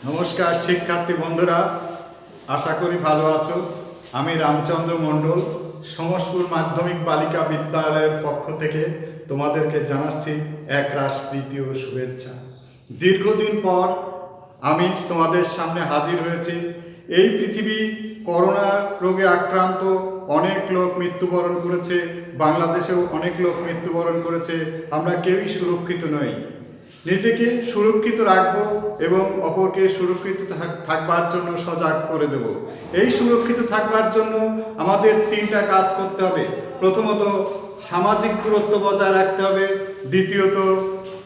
नमस्कार शिक्षार्थी बंधुरा आशा करी भालो आछो। आमी रामचंद्र मंडल समसपुर माध्यमिक बालिका विद्यालय पक्ष थेके तोमादेरके जानाच्छि एक रास प्रीति ओ शुभेच्छा। दीर्घदिन पर आमी तोमादेर सामने हाजिर हয়েছি। এই পৃথিবী করোনা রোগে আক্রান্ত অনেক লোক মৃত্যুবরণ করেছে, বাংলাদেশেও অনেক লোক মৃত্যুবরণ করেছে। আমরা কেউই সুরক্ষিত নই। নিজেকে সুরক্ষিত রাখবো এবং অপরকে সুরক্ষিত থাকবার জন্য সজাগ করে দেব। এই সুরক্ষিত থাকবার জন্য আমাদের তিনটা কাজ করতে হবে। প্রথমত সামাজিক দূরত্ব বজায় রাখতে হবে। দ্বিতীয়ত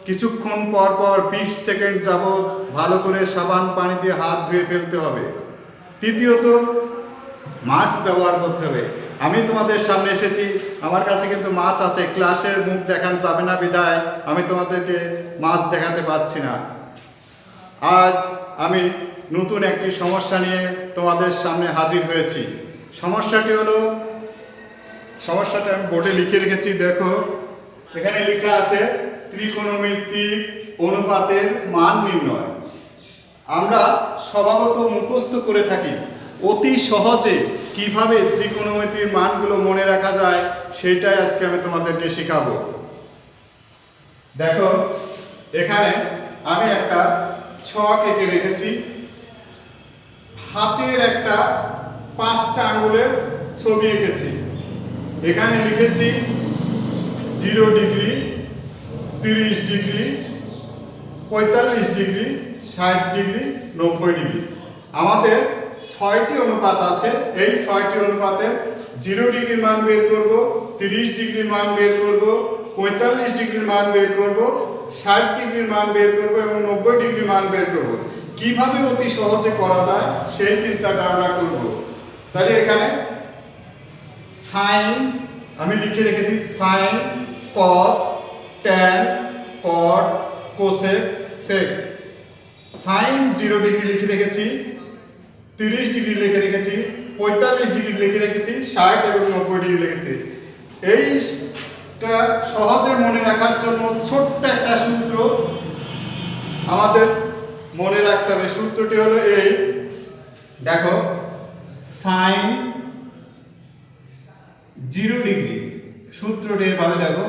কিছুক্ষণ পর পর 20 সেকেন্ড যাবত ভালো করে সাবান পানি দিয়ে হাত ধুয়ে ফেলতে হবে। তৃতীয়ত মাস্ক ব্যবহার করতে হবে। আমি তোমাদের সামনে এসেছি, আমার কাছে কিন্তু মাছ আছে, ক্লাসের মুখ দেখানো যাবে না বিধায় আমি তোমাদেরকে মাছ দেখাতে পাচ্ছি না। আজ আমি নতুন একটি সমস্যা নিয়ে তোমাদের সামনে হাজির হয়েছি। সমস্যাটা আমি বোর্ডে লিখে রেখেছি, দেখো এখানে লেখা আছে ত্রিকোণমিতিক অনুপাতের মান নির্ণয়। আমরা স্বভাবত মুখস্থ করে থাকি, অতি সহজে কিভাবে ত্রিকোণমিতির মানগুলো মনে রাখা যায় সেটাই আজকে আমি তোমাদেরকে শেখাবো। দেখো এখানে আমি একটা ছক এঁকে রেখেছি, হাতের একটা 5টা আঙ্গুলের ছবি এঁকেছি। এখানে লিখেছি 0 degree, 30 degree, 45 degree, 60 degree, 90 degree. আমাদের 6টি অনুপাত আছে। এই 6টি অনুপাতের 0 ডিগ্রির মান বের করব, 30 ডিগ্রির মান বের করব, 45 ডিগ্রির মান বের করব, 60 ডিগ্রির মান বের করব এবং 90 ডিগ্রির মান বের করব। কিভাবে অতি সহজে করা যায় সেই চিন্তাটা আমরা করব। তাহলে এখানে সাইন আমি লিখে রেখেছি, সাইন, কস, ট্যান, কট, কোসেক, সেক। সাইন 0 ডিগ্রি লিখে রেখেছি, 30 ডিগ্রি লিখে রেখেছি, 45 ডিগ্রি লিখে রেখেছি, 60 এবং 90 ডিগ্রি লিখেছি। এইটা সহজে মনে রাখার জন্য ছোট্ট একটা সূত্র আমাদের মনে রাখতে হবে। সূত্রটি হলো এই, দেখো সাইন 0 ডিগ্রি সূত্রটি এভাবে দেখো,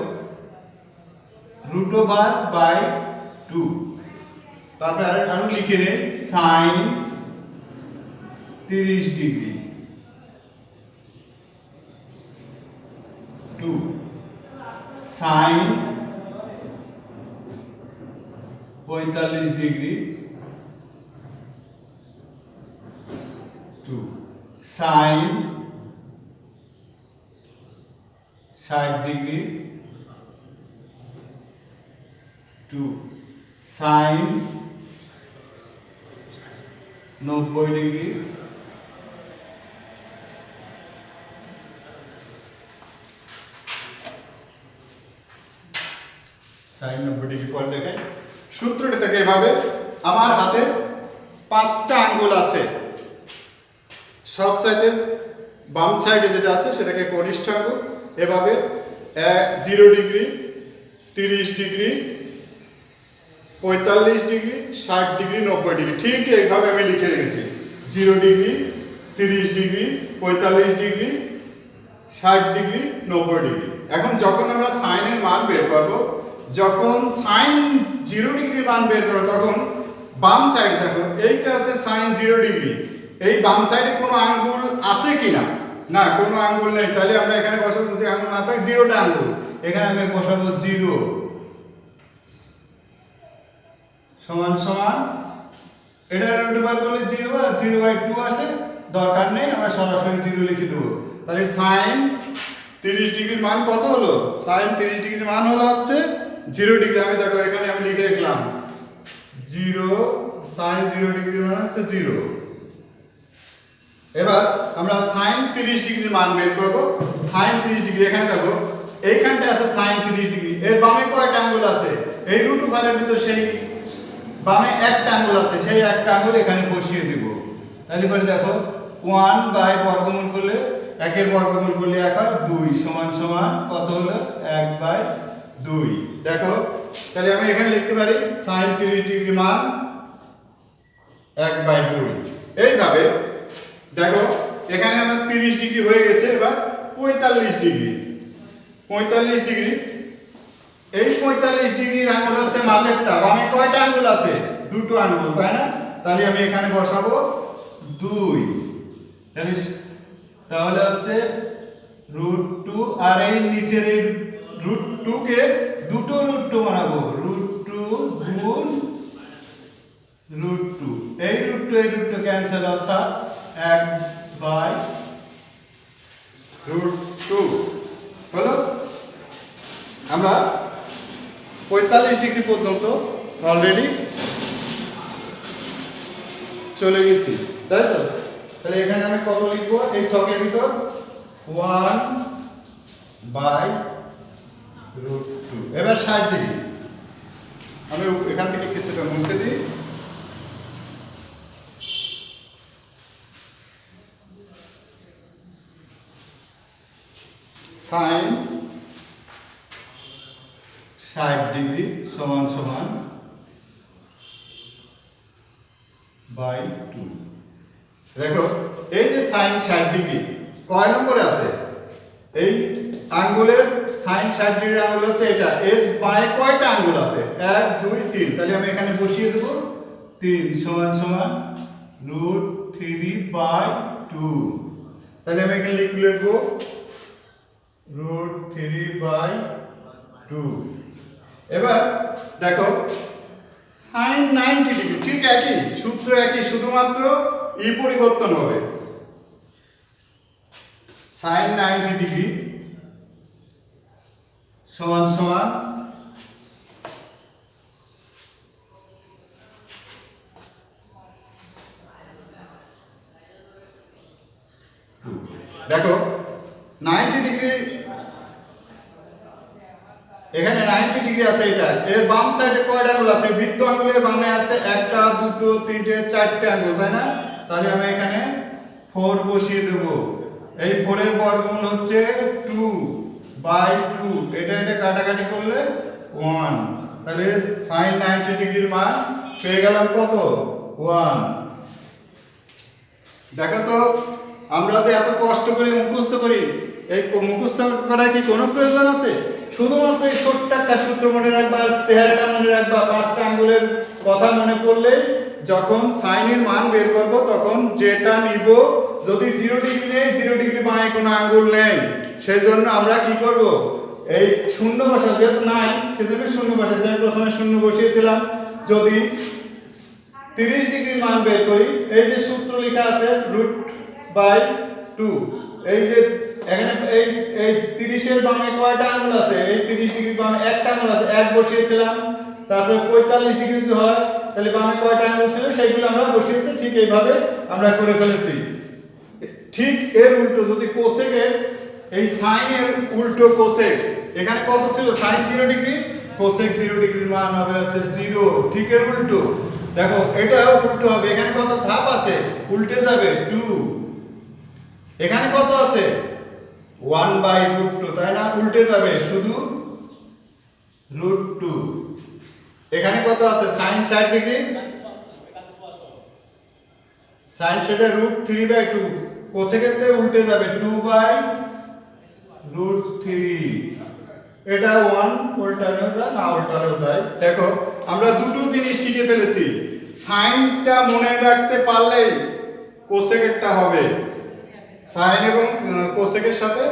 √/2। তারপরে আরো লিখে নেই sine 30 degree 2, sine 45 degree 2, sine 60 degree 2, sine 90 degree 90 degree পর দেখাই। সূত্রটি থেকে এভাবে, আমার হাতে 5টা আঙ্গুল আছে, সবচাইতে বাম সাইডে যেটা আছে সেটাকে কনিষ্ঠ আঙ্গুল। এভাবে 0 degree, 30 degree, 45 degree, 60 degree, 90 degree ঠিক এইভাবে আমি লিখে রেখেছি। 0 degree, 30 degree, 45 degree, 60 degree, 90 degree. এখন যখন আমরা সাইনের মান বের করব, যখন সাইন 0 ডিগ্রি মান বের করো তখন বাম সাইড দেখো, এইটা আছে সাইন 0 ডিগ্রি। এই বাম সাইডে কোনো আঙ্গুল আছে কিনা? না, কোনো আঙ্গুল নেই। তাহলে আমরা এখানে বসাবো, যদি আঙ্গুল না থাকে 0টা আঙ্গুল, এখানে আমি বসাবো 0 সমান সমান, এটা রুট বার করলে 0 আর 0/2 আসে, দরকার নেই, আমরা সরাসরি 0 লিখে দেবো। তাহলে সাইন 30 ডিগ্রির মান কত হলো? সাইন 30 ডিগ্রির মান হলো হচ্ছে 0 ডিগ্রি। আমি দেখো এখানে আমি লিখে রাখলাম 0, সাইন 0 ডিগ্রির মান হচ্ছে 0। এবার আমরা সাইন 30 ডিগ্রির মান বের করব। সাইন 30 ডিগ্রি, এখানে দেখো এইখানটা আছে সাইন 30 ডিগ্রি, এর বামে কয়টা আঙ্গুল আছে? এই √/এর ভিতর সেই বামে একটা আঙ্গুল আছে, সেই একটা আঙ্গুল এখানে বসিয়ে দিব। তাহলে পরে দেখো 1/বর্গমূল করলে, 1 এর বর্গমূল করলে 1 হয় 2 সমান সমান কত হলো? 1/2। 2। দেখো তাহলে আমি এখানে লিখতে পারি sin 30 ডিগ্রি মান 1/2। এইভাবে দেখো এখানে আমার 30 ডিগ্রি হয়ে গেছে, এবার 45 ডিগ্রি। 45 ডিগ্রি, এই 45 ডিগ্রির আঙ্গুল হচ্ছে মাঝেরটা। বামে কয়টা আঙ্গুল আছে? দুটো আঙ্গুল, তাই না? তাহলে আমি এখানে বসাবো 2। তাহলে হচ্ছে √2, আর এই নিচের এই √2 কে দুটো √2 বানাবো, √2 গুণ √2। এই √2 ক্যান্সেল, অর্থাৎ 1/√2 হলো। আমরা 45 ডিগ্রি পর্যন্ত অলরেডি চলে গেছি, তাই তো? তাহলে এখানে আমি কত লিখবো এই ছকের ভিতর? 1/√2। এবার 60 ডিগ্রি আমি এখান থেকে কিছুটা মুছে দিই। sin 60 ডিগ্রি সমান সমান /2। দেখো এই যে sin 60 ডিগ্রি কয় নম্বরে আছে? এই আঙ্গুলের sin 60 ডিগ্রি আঙ্গুল হচ্ছে এটা। এর বাঁয়ে কয়টা আঙ্গুল আছে? 1 2 3। তাহলে আমি এখানে বসিয়ে দেব 3 সমান সমান √3/2। তাহলে আমি এখানে লিখবো √3/2। এবার দেখো sin 90 ডিগ্রি ঠিক একই সূত্র, একই, শুধুমাত্র পরিবর্তন হবে। sin 90 ডিগ্রি সমান সমান দেখো 90 ডিগ্রি, এখানে 90 ডিগ্রি আছে। এটা এর বাম সাইডে কয়টা আঙ্গুল আছে? বৃত্ত আঙ্গুলের বামে আছে 1টা 2টো 3টে 4টে আঙ্গুল, তাই না? তাহলে আমি এখানে 4 বসিয়ে দেব। এই 4 এর বর্গমূল হচ্ছে 2/2। এটা কাটাকাটি করলে 1। তাহলে sin 90 ডিগ্রির মান পেয়ে গেলাম কত? 1। দেখো তো আমরা যে এত কষ্ট করে মুখস্থ করি, এই মুখস্থ করার কি কোনো প্রয়োজন আছে? শুধুমাত্র এই ছোট্ট একটা সূত্র মনে রাখবা, চেহারাটা মনে রাখবা, 5টা আঙ্গুলের কথা মনে পড়লেই যখন সাইনের মান বের করব তখন যেটা নিব, যদি 0 ডিগ্রি নেই, 0 ডিগ্রি বাঁয়ে কোনো আঙ্গুল নেই, সেই জন্য আমরা কি করব? এই শূন্য বসা, যেহেতু নাই সেজন্য শূন্য বসাচ্ছি। আমি প্রথমে শূন্য বসিয়েছিলাম। যদি 30 ডিগ্রি মান বের করি, এই যে সূত্র লেখা আছে √2, এই যে এখানে এই 30 এর বামে কয়টা আঙ্গুল আছে? এই 30 ডিগ্রি বামে একটা আঙ্গুল আছে, 1 বসিয়েছিলাম। তারপরে 45 ডিগ্রি যদি হয় তাহলে বামে কয়টা আঙ্গুল ছিল সেইগুলো আমরা বসিয়েছি। ঠিক এইভাবে আমরা করে ফেলেছি। ঠিক এর উল্টো যদি কোসেকের, এই সাইনের উল্টো কোসেক, এখানে কত ছিল? sin 0 ডিগ্রি, কোসেক 0 ডিগ্রির মান হবে হচ্ছে 0। ঠিক এর উল্টো দেখো এটাও উল্টো হবে। এখানে কত ধাপ আছে? উল্টে যাবে 2। এখানে কত আছে? 1/√2, তাই না? উল্টে যাবে শুধু √2। এখানে কত আছে? sin 60 ডিগ্রি, sin সেটা √3/2, কোসেকেতে উল্টে যাবে 2/√3। এটা 1 উল্টানো যায় না, উল্টালেও তাই। দেখো আমরা দুটো জিনিস শিখে ফেলেছি। সাইনটা মনে রাখতে পারলেই কোসেকেরটা হবে। সাইন এবং কোসেকের সাথে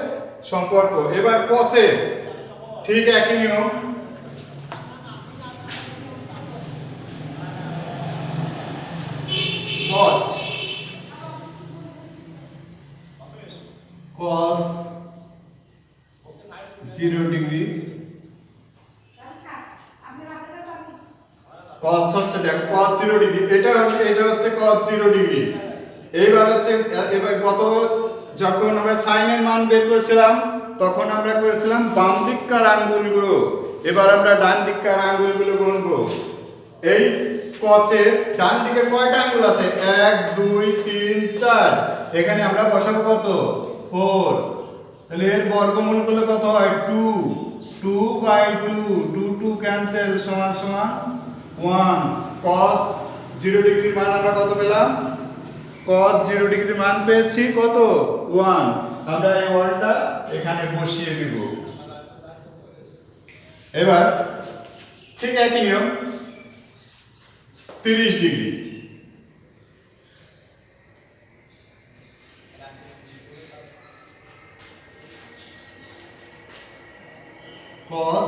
সম্পর্ক। এবার কসেক ঠিক একই নিয়ম। cos 0 ডিগ্রি, cos হচ্ছে দেখো cos 0 ডিগ্রি, এটা হচ্ছে cos 0 ডিগ্রি। এইবার হচ্ছে এবার যখন আমরা সাইনের মান বের করেছিলাম তখন আমরা করেছিলাম বাম দিককার আঙ্গুলগুলো। এবার আমরা ডান দিককার আঙ্গুলগুলো গুনবো। এই কসের ডান দিকে কয়টা আঙ্গুল আছে? 1 2 3 4। এখানে আমরা বসাবো কত? 4। তাহলে এর বর্গমূল করলে কত হয়? 2 2/2 ক্যান্সেল সমান সমান 1 cos 0 ডিগ্রি মান আমরা কত পেলাম cos 0 ডিগ্রি মান পেয়েছি কত 1 আমরা এই 1টা এখানে বসিয়ে দিব এবার ঠিক একই নিয়ম 30 ডিগ্রি cos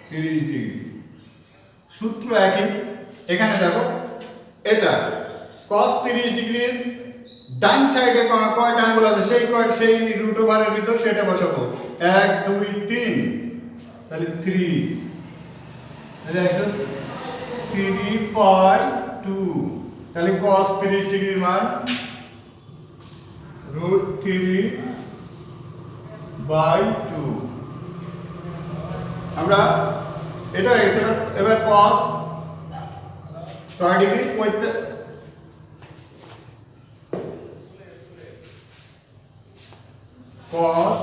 30 ডিগ্রি সূত্র একই এখানে দেখো এটা cos 30 ডিগ্রির ডান সাইডে কয়টা আঙ্গুল আছে সেই রুট ওভারের ভিতর সেটা বসাবো 1 2 3 তাহলে 3 তাহলে আসলো 3/2 তাহলে cos 30 ডিগ্রির মান √3/2 আমরা এটা হয়ে গেছে এবার cos কয় ডিগ্রি cos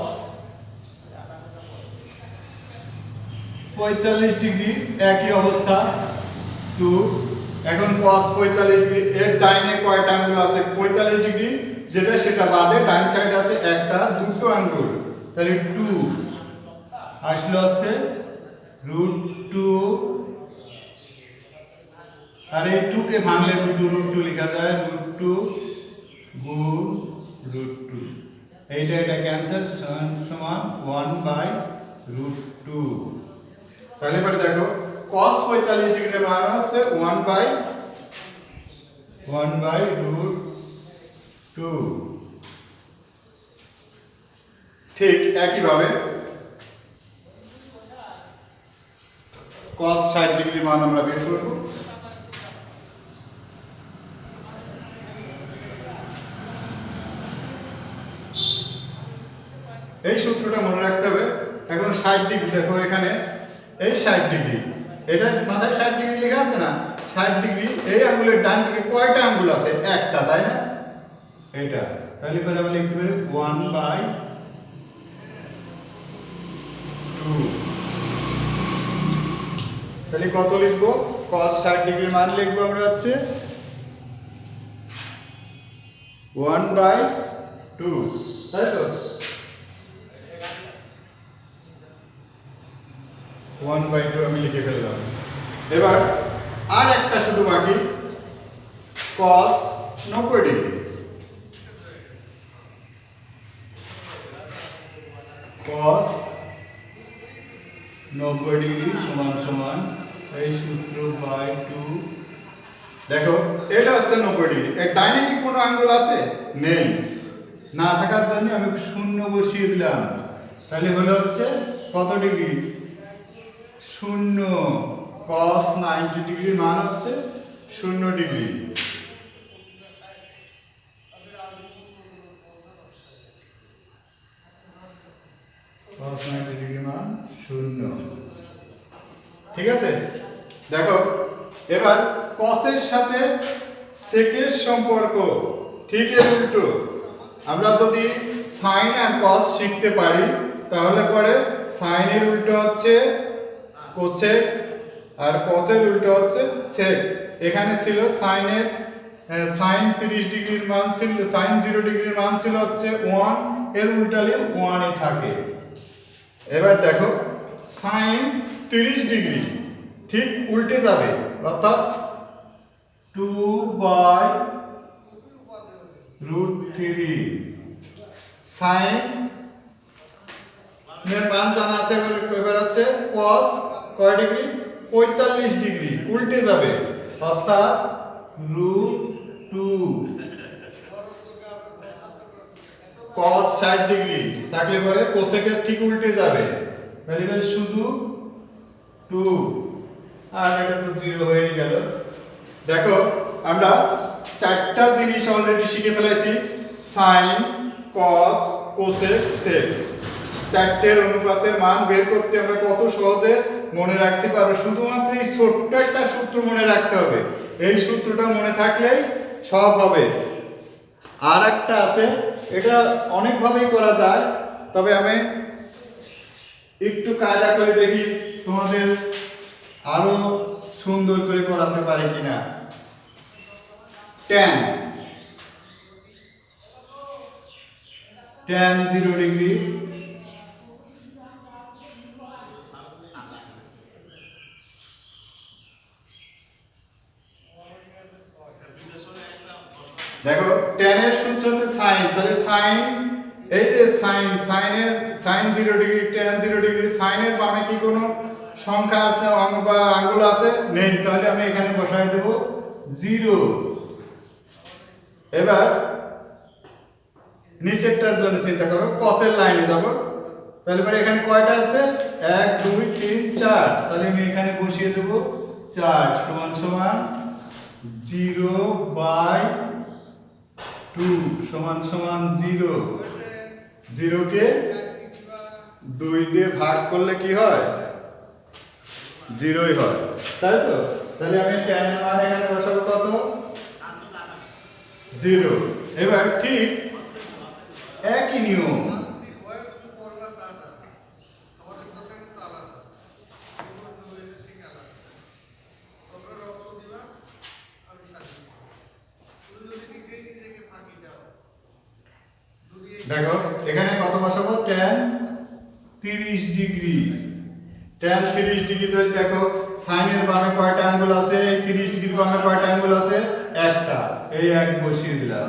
45 ডিগ্রি একই অবস্থা 2 এখন cos 45 ডিগ্রি এর ডাইনে কয়টা আঙ্গুল আছে 45 ডিগ্রি যেটা সেটা বাদে ডান সাইডে আছে একটা দুটো আঙ্গুল তাহলে 2 আসলো আছে √2 আর এই 2 কে ভাঙলে √2 লেখা যায় √2 গুণ √2 এটা ক্যান্সেল সমান 1/√2 তাহলে এবারে দেখো cos 45 ডিগ্রির মান হচ্ছে 1/√2 ঠিক একই ভাবে cos 60 ডিগ্রি মান আমরা বের করব এই সূত্রটা মনে রাখতে হবে এখন 60 ডিগ্রি দেখো এখানে এই 60 ডিগ্রি এটা মাথায় 60 ডিগ্রি লেখা আছে না 60 ডিগ্রি এই আঙ্গুলের ডান দিকে কয়টা আঙ্গুল আছে একটা তাই না এটা তাহলে পরে আমরা লিখতে পারি 1/2 তাহলে কত লিখবো cos 60 ডিগ্রির মান লিখবো আমরা হচ্ছে 1/2 তাই তো 1/2 আমি লিখে ফেললাম এবার আর একটা শুধু বাকি cos 90 ডিগ্রি cos 90 ডিগ্রি সমান সমান এই সূত্র বাই 2 দেখো এটা হচ্ছে 90 ডিগ্রি এর ডাইনে কি কোনো আঙ্গুল আছে নেই না থাকার জন্য আমি শূন্য বসিয়ে দিলাম তাহলে হলো হচ্ছে কত ডিগ্রি 0 cos 90 ডিগ্রির মান হচ্ছে 0 ডিগ্রি cos 90 ডিগ্রি মান 0 ঠিক আছে দেখো এবার cos এর সাথে sec এর সম্পর্ক ঠিক এর উল্টো আমরা যদি sin আর cos শিখতে পারি তাহলে পরে sin এর উল্টো হচ্ছে cosec আর cos এর উল্টো হচ্ছে sec এখানে ছিল sin 30 ডিগ্রির মান ছিল sin 0 ডিগ্রির মান ছিল হচ্ছে 1 এর উল্টালে 1 ই থাকে এবার দেখো sin 30 ডিগ্রি ঠিক উল্টে যাবে অর্থাৎ 2/√3 sin এর মান জানা আছে এবার হচ্ছে cos কয় ডিগ্রি 45 ডিগ্রি উল্টে যাবে অর্থাৎ √2 cos 60 ডিগ্রি থাকলে পরে cosec এর ঠিক উল্টে যাবে তাহলে এবার শুধু 2 আর এটা তো 0 হয়ে গেল দেখো আমরা চারটা জিনিস অলরেডি শিখে ফেলেছি sin cos cosec sec চারটের অনুপাতের মান বের করতে আমরা কত সহজে মনে রাখতে পারবো শুধুমাত্র এই ছোট্ট একটা সূত্র মনে রাখতে হবে এই সূত্রটা মনে থাকলেই সব হবে আর একটা আছে এটা অনেক ভাবেই করা যায় তবে আমি একটু কায়দা করে দেখি তোমাদের আরো সুন্দর করে করাতে পারে কিনা। tan 0 ডিগ্রি দেখো tan এর সূত্র হচ্ছে sin, তাহলে sin এই যে sin 0 degree tan 0 degree sin এর বামে কি কোনো সংখ্যা আছে অঙ্ক বা আঙ্গুল আছে নেই, তাহলে আমি এখানে বসায় দেব 0। এবার নিচেরটার জন্য চিন্তা করো, cos এর লাইনে যাব, তাহলে পরে এখানে কয়টা আছে 1 2 3 4, তাহলে আমি এখানে বসিয়ে দেব 4 সমান সমান 0/2 সমান সমান 0। 0 কে 2 দিয়ে ভাগ করলে কি হয় 0ই হয়, তাই তো। তাহলে আমি tan এর মান এখানে বসাবো কত 0। এবার ঠিক একই নিয়ম দেখো এখানে কত বসাবো tan 30 ডিগ্রি। tan 30 ডিগ্রি তাহলে দেখো sin এর বামে কয়টা আঙ্গুল আছে, এই 30 ডিগ্রির বামে কয়টা আঙ্গুল আছে একটা, এই এক বসিয়ে দিলাম।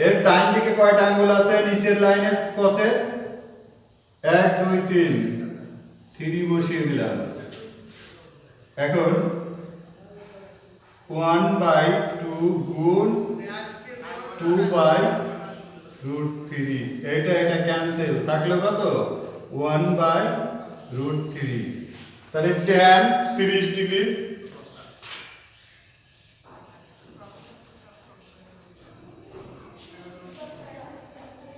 এর ডান দিকে কয়টা আঙ্গুল আছে নিচের লাইনে cos এ 1 2 3, 3 বসিয়ে দিলাম। এখন 1/2 গুণ 2/√3, এটা ক্যান্সেল থাকলো কত 1/√3। তাহলে tan 30 ডিগ্রি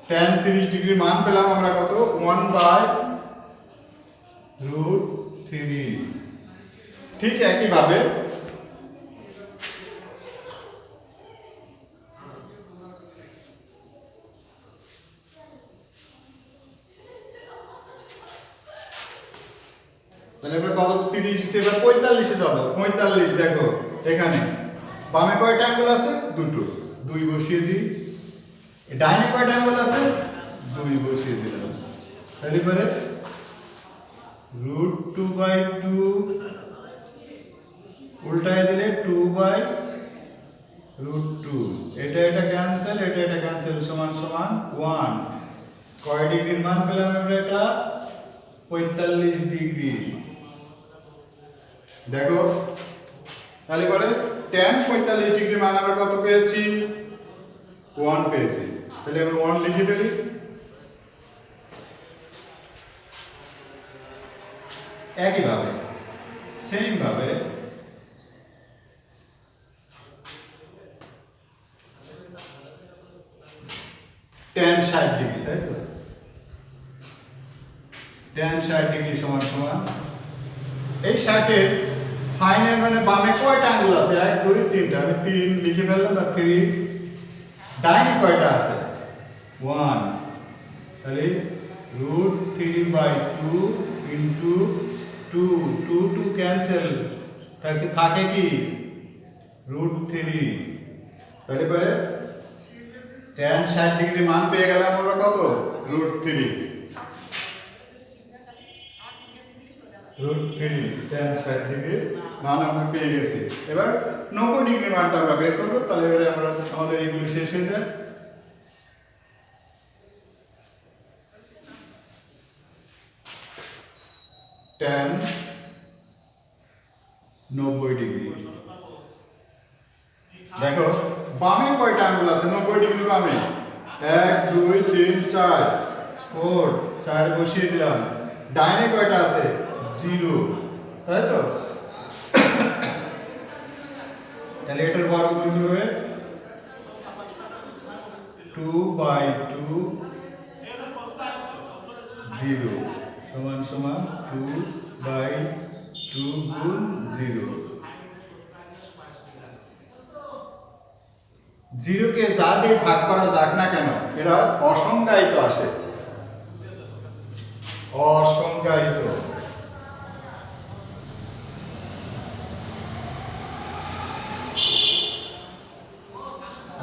tan 30 ডিগ্রি মান পেলাম আমরা কত 1/√3। ঠিক একই ভাবে তাহলে আমরা কত 30 এবার 45 এ যাব। 45 দেখো এখানে বামে কয়টা আঙ্গুল আছে দুটো, 2 বসিয়ে দিই। ডাইনে কয়টা আঙ্গুল আছে 2 বসিয়ে দিলাম। তাহলে পরে √2/2 উল্টায় দিলে 2/√2, এটা ক্যান্সেল, এটা ক্যান্সেল সমান সমান 1। কয় ডিগ্রির মান পেলাম আমরা এটা 45 ডিগ্রি। দেখো তাহলে পরে tan 45 ডিগ্রি মান আমরা কত পেয়েছি 1 পেয়েছি, তাহলে আমরা 1 লিখে ফেলি। একইভাবে সেম ভাবে tan 60 ডিগ্রি, তাই তো tan 60 ডিগ্রি সমান সমান এই 60 এর sin এর মানে বামে কয়টা আঙ্গুল আছে 1 2 3টা, আমি 3 লিখে ফেললাম বা 3। ডাইনে কয়টা আছে 1, তাহলে √3/2 ইনটু 2 2 ক্যান্সেল থাকে কি √3। তাহলে পরে tan 60 ডিগ্রি মান পেয়ে গেলাম আমরা কত √3 tan 60 ডিগ্রি মান আমরা পেয়ে গেছি। এবার 90 ডিগ্রি মানটা আমরা বের করব, তাহলে এবারে আমরা আমাদের এগুলো শেষ হয়ে যায়। tan 90 ডিগ্রি দেখো বামে কয়টা আঙ্গুল আছে 90 ডিগ্রি বামে 1 2 3 4, 4 বসিয়ে দিলাম। ডাইনে কয়টা আছে 0, তাই তো। তাহলে এটার বর্গমূল কি হবে 2/2 0 সমান সমান 2/2 গুণ 0। 0 কে যা দিয়ে ভাগ করা যাক না কেন এটা অসংজ্ঞায়িত আসে, অসংজ্ঞায়িত।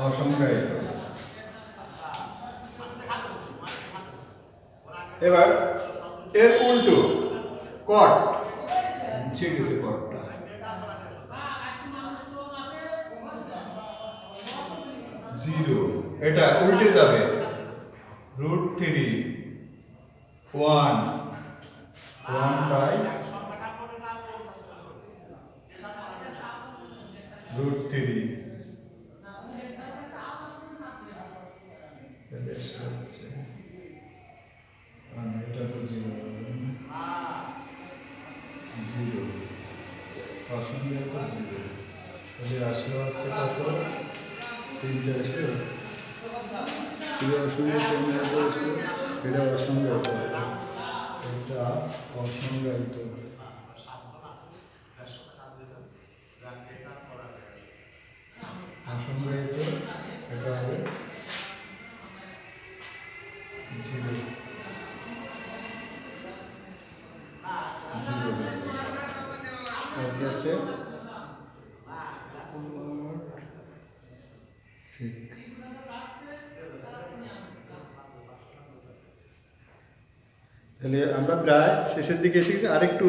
অসংজ্ঞায়িত। এবার এর উল্টো কট, মুছে গেছে কটটা। জিরো, এটা উল্টে যাবে। √3 1 1/√3 এটা তো জিরো, জিরো অসংজ্ঞায়িত জিরো। তাহলে আসলে হচ্ছে কত? 3টে আসলো। এটা অসংজ্ঞায়িত, এটা অসংজ্ঞায়িত, এটা অসংজ্ঞায়িত। অসংজ্ঞায়িত, এটা হবে জিরো, জিরো। ওকে আছে তাহলে আমরা প্রায় শেষের দিকে এসে গেছি। আরেকটু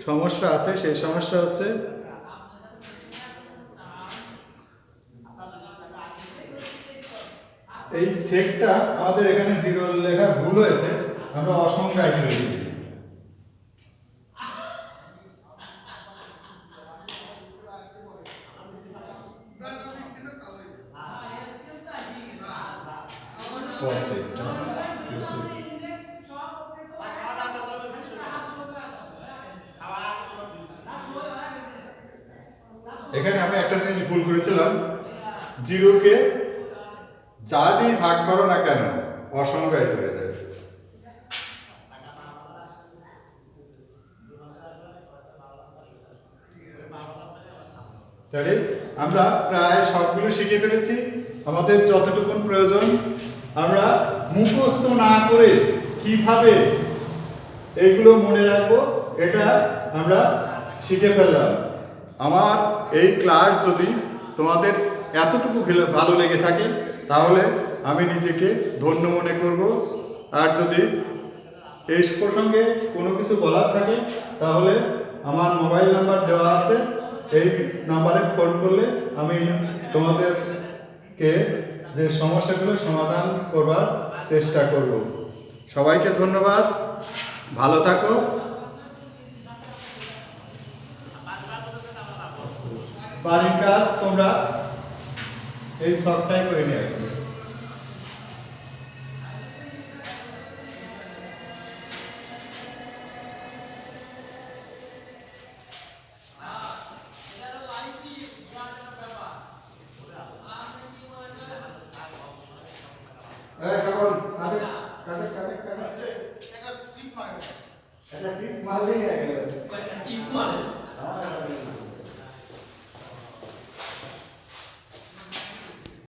সমস্যা আছে, সেই সমস্যা হচ্ছে এই সেটটা আমাদের এখানে জিরো লেখা ভুল হয়েছে, আমরা অসংজ্ঞায়িত লিখেছি। এখানে আমি একটা জিনিস ভুল করেছিলাম, জিরোকে যা দিয়ে ভাগ করো না কেন অসংজ্ঞায়িত হয়ে যাবে। তাহলে আমরা প্রায় সবগুলো শিখে ফেলেছি। আমাদের যতটুকু প্রয়োজন আমরা মুখস্থ না করে কিভাবে এইগুলো মনে রাখবো এটা আমরা শিখে ফেললাম। আমার এই ক্লাস যদি তোমাদের এতটুকু ভালো লেগে থাকে তাহলে আমি নিজেকে ধন্য মনে করব। আর যদি এই প্রসঙ্গে কোনো কিছু বলার থাকে তাহলে আমার মোবাইল নাম্বার দেওয়া আছে, এই নাম্বারে ফোন করলে আমি তোমাদেরকে যে সমস্যাগুলো সমাধান করবার চেষ্টা করব। সবাইকে ধন্যবাদ, ভালো থাকো। বাড়ির কাজ তোমরা এই সবটাই করে নিয়ে আসবে। টিপ মারলেই